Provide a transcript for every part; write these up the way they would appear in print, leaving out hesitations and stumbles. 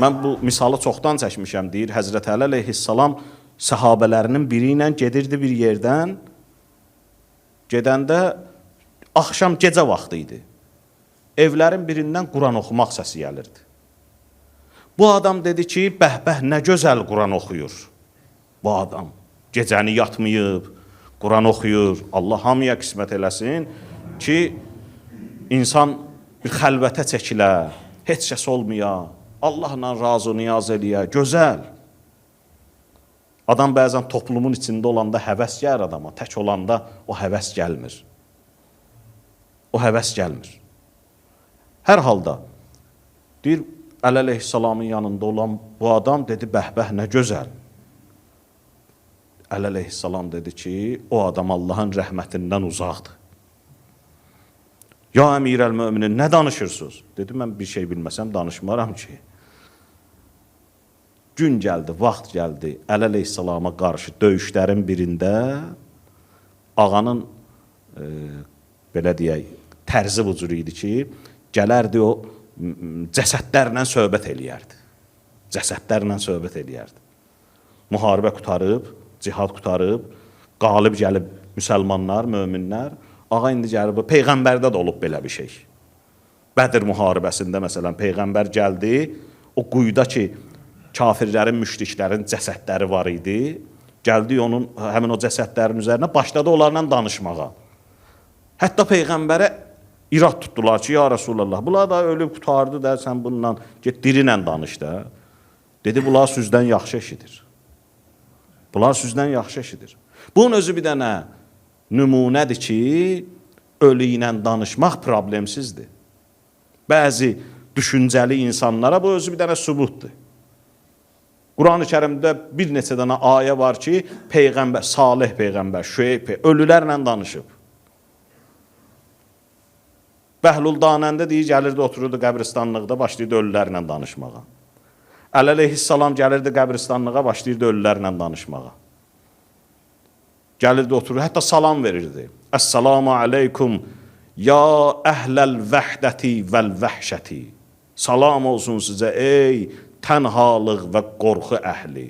Mən bu misalı çoxdan çəkmişəm, deyir Həzrət Əli əleyhissalam səhabələrinin biri ilə gedirdi bir yerdən, gedəndə axşam gecə vaxtı idi. Evlərin birindən Quran oxumaq səsi gəlirdi. Bu adam dedi ki, bəh-bəh nə gözəl Quran oxuyur. Bu adam gecəni yatmayıb, Quran oxuyur. Allah hamıya qismət eləsin ki, insan bir xəlvətə çəkilə, heç kəs olmaya, Allahla razı niyaz eləyə, gözəl. Adam bəzən toplumun içində olanda həvəs gəlir adama, tək olanda o həvəs gəlmir. O həvəs gəlmir. Hər halda, deyir, Əli əleyhissalamın yanında olan bu adam dedi, bəh-bəh nə gözəl. Əli əleyhissalam dedi ki, o adam Allahın rəhmətindən uzaqdır. Ya əmirəl-möminin, nə danışırsınız? Dedi, mən bir şey bilməsəm danışmaram ki. Gün gəldi, vaxt gəldi, Əli əleyhissalama qarşı döyüşlərin birində ağanın, belə deyək, tərzi bu cür idi ki, gələrdi o cəsədlərlə söhbət eləyərdi. Cəsədlərlə söhbət eləyərdi. Müharibə qutarıb, cihad qutarıb, qalib gəlib müsəlmanlar, möminlər, ağa indi gəlib, Peyğəmbərdə də olub belə bir şey. Bədir müharibəsində məsələn, Peyğəmbər gəldi, o quyuda ki, kafirlərin, müşriklərin cəsədləri var idi, gəldi onun, həmin o cəsədlərin üzərinə, başladı onlarla danışmağa. Hətta Peyğəmbərə irad tutdular ki, ya Rasulallah, bunlar da ölüb qutardı da, sən bununla get dirinlə danış da. Dedi, bunlar süzdən yaxşı eşidir. Bunlar süzdən yaxşı eşidir. Bunun özü bir dənə nümunədir ki, ölü ilə danışmaq problemsizdir. Bəzi düşüncəli insanlara bu özü bir dənə sübutdur. Quran-ı Kərimdə bir neçə dənə ayə var ki, Peyğəmbər, Salih Peyğəmbər, Şüeyb, ölülərlə danışıb. Bəhlul Danəndə deyir, gəlirdi, otururdu qəbristanlıqda, başlayırdı ölülərlə danışmağa. Əli əleyhissalam gəlirdi qəbristanlığa, başlayırdı ölülərlə danışmağa. Gəlirdi, otururdu, hətta salam verirdi. Əssalamu aleykum, ya əhləl vəhdəti vəl vəhşəti. Salam olsun sizə, ey tənhalıq və qorxu əhli.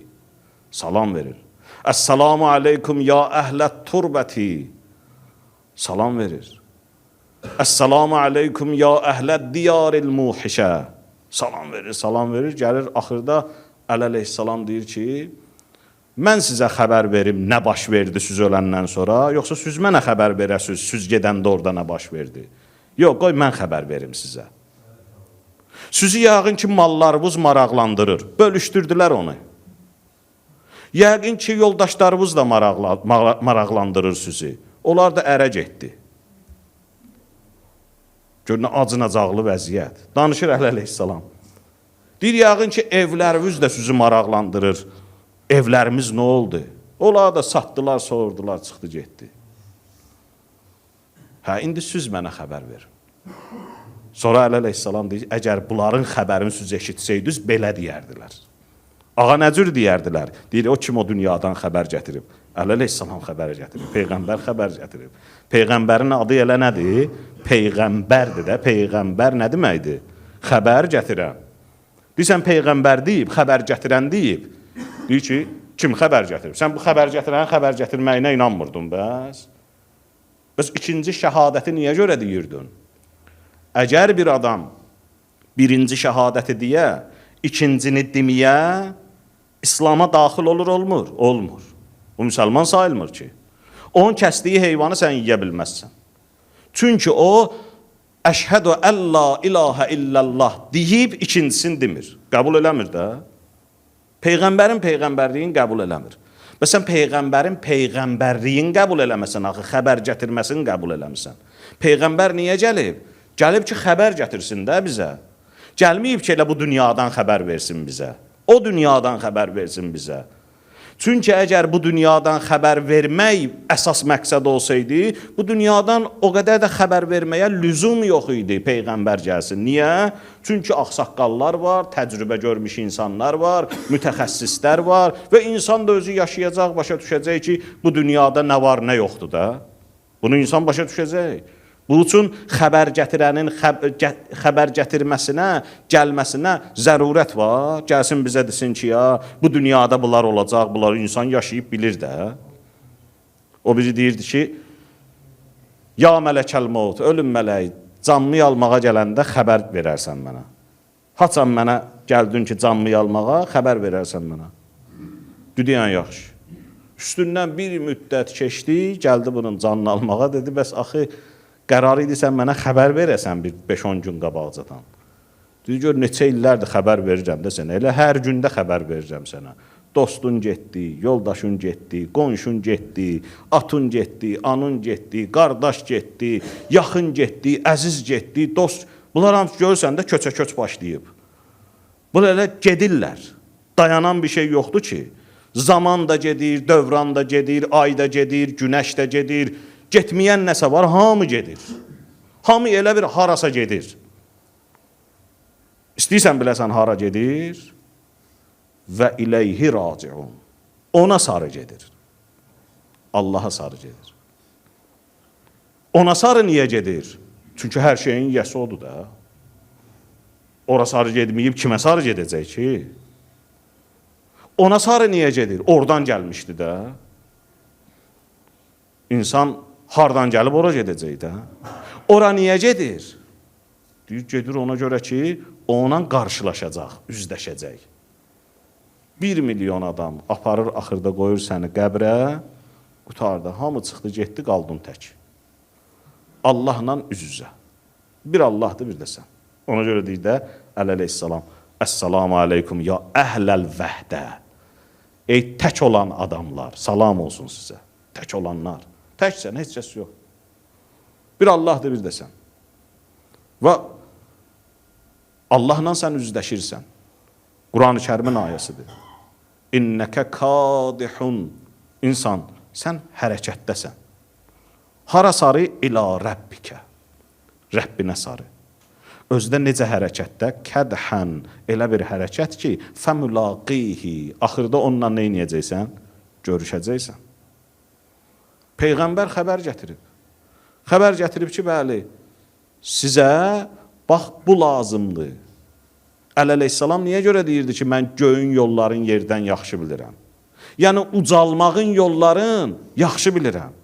Salam verir. Əssalamu aleykum, ya əhlət turbəti. Salam verir. Əssalamu aleykum, ya əhlət diyaril muhişə. Salam verir, gəlir, axırda Əli əleyhissalam deyir ki, mən sizə xəbər verim, nə baş verdi siz öləndən sonra, yoxsa siz mənə xəbər verəsiniz, siz gedəndə orada nə baş verdi. Yox, qoy mən xəbər verim sizə. Sizi yəqin ki, mallarınız maraqlandırır, bölüşdürdülər onu. Yəqin ki, yoldaşlarınız da maraqlandırır sizi. Onlar da ərə getdi. Görünə acınacaqlı vəziyyət. Danışır Əli əleyhissalam. Deyir, yəqin ki, evlərimiz də sizi maraqlandırır. Evlərimiz nə oldu? Onlar da satdılar, soğurdular, çıxdı, getdi. Hə, indi siz mənə xəbər verin. Sonra Əli əleyhissalam deyir, əgər bunların xəbərini siz eşitsəydiniz, belə deyərdilər. Ağa nə cür deyərdilər? Deyir, o kim o dünyadan xəbər gətirib? Əli əleyhissalam xəbər gətirib, Peyğəmbər xəbər gətirib. Peyğəmbərin adı elə nədir? Peyğəmbərdir də, Peyğəmbər nə deməkdir? Xəbər gətirən. Deyirsən, Peyğəmbər deyib, xəbər gətirən deyib. Deyir ki, kim xəbər gətirib? Sən bu xəbər gətirən xəbər gətirməyinə inanmırdın bəs? Bəs ikinci şəhadəti niyə görə deyirdin? Əgər bir adam birinci şəhadəti deyə, ikincini deməyə, İslama daxil olur, olmur? Olmur. Bu müsəlman sayılmır ki. Onun kəsdiyi heyvanı sən yiyə bilməzsən. Çünki o, əşhədu əllə ilahə illallah deyib, ikincisini demir. Qəbul eləmir də. Peyğəmbərin peyğəmbərliyin qəbul eləmir. Və sən Peyğəmbərin peyğəmbərliyin qəbul eləməsən, axı xəbər gətirməsini qəbul eləmirsən. Peyğəmbər niyə gəlib? Gəlib ki, xəbər gətirsin də bizə. Gəlməyib ki, elə bu dünyadan xəbər versin bizə. O dünyadan xəbər versin bizə. Çünki əgər bu dünyadan xəbər vermək əsas məqsəd olsaydı, bu dünyadan o qədər də xəbər verməyə lüzum yox idi Peyğəmbər gəlsin. Niyə? Çünki ağsaqqallar var, təcrübə görmüş insanlar var, mütəxəssislər var və insan da özü yaşayacaq, başa düşəcək ki, bu dünyada nə var, nə yoxdur da. Bunu insan başa düşəcək. Bu üçün xəbər gətirənin xəbər gətirməsinə, gəlməsinə zərurət var. Gəlsin bizə desin ki, ya bu dünyada bunlar olacaq, bunlar insan yaşayıb bilir də. O biri deyirdi ki, ya mələkəl maut, ölüm mələyi, canımı almağa gələndə xəbər verərsən mənə. Haçan mənə gəldin ki, canımı almağa, xəbər verərsən mənə. Düdüyən yaxşı. Üstündən bir müddət keçdi, gəldi bunun canını almağa, dedi, bəs axı, qərar idi sən mənə xəbər verəsən bir 5-10 gün qabaqcadan. Dedi, gör, neçə illərdir xəbər verirəm də sənə, elə hər gündə xəbər verirəm sənə. Dostun getdi, yoldaşın getdi, qonşun getdi, atın getdi, anın getdi, qardaş getdi, yaxın getdi, əziz getdi, dost. Bunlar hamısı görürsən də köçə-köç başlayıb. Bunlar elə gedirlər. Dayanan bir şey yoxdur ki. Zaman da gedir, dövran da gedir, ay da gedir, günəş də gedir. Getməyən nəsə var, hamı gedir. Hamı elə bir harasa gedir. İstəyirsən biləsən hara gedir? Və iləyhi raciun. Ona sarı gedir. Allaha sarı gedir. Ona sarı niyə gedir? Çünki hər şeyin yəsi odur da. Ora sarı gedməyib, kimə sarı gedəcək ki? Ona sarı niyə gedir? Oradan gəlmişdi də. İnsan hardan gəlib ora gedəcək də. Ora niyə gedir? Deyir, gedir ona görə ki, onunla qarşılaşacaq, üzləşəcək. 1 milyon adam aparır, axırda qoyur səni qəbrə, qutarda, hamı çıxdı, getdi, qaldın tək. Allahla üz-üzə. Bir Allahdır, bir də sən. Ona görə deyir də, əleyhissalam, əssalamu aleykum, ya əhləl vəhdə. Ey tək olan adamlar, salam olsun sizə. Tək olanlar. Təksən, heç kəs yox. Bir Allahdır, bir də sən. Və Allahla sən üzləşirsən. Quran-ı Kərimin ayəsidir. İnnəkə kadihun. İnsan, sən hərəkətdəsən. Hara sarı? İlə Rəbbikə. Rəbbinə sarı. Özdə necə hərəkətdə? Kədhən. Elə bir hərəkət ki, fəmülaqihi. Axırda onunla nə inəyəcəksən? Görüşəcəksən. Peyğəmbər xəbər gətirib. Xəbər gətirib ki, bəli, sizə bax, bu lazımdır. Əleyhissalam niyə görə deyirdi ki, mən göyün yolların yerdən yaxşı bilirəm? Yəni, ucalmağın yolların yaxşı bilirəm.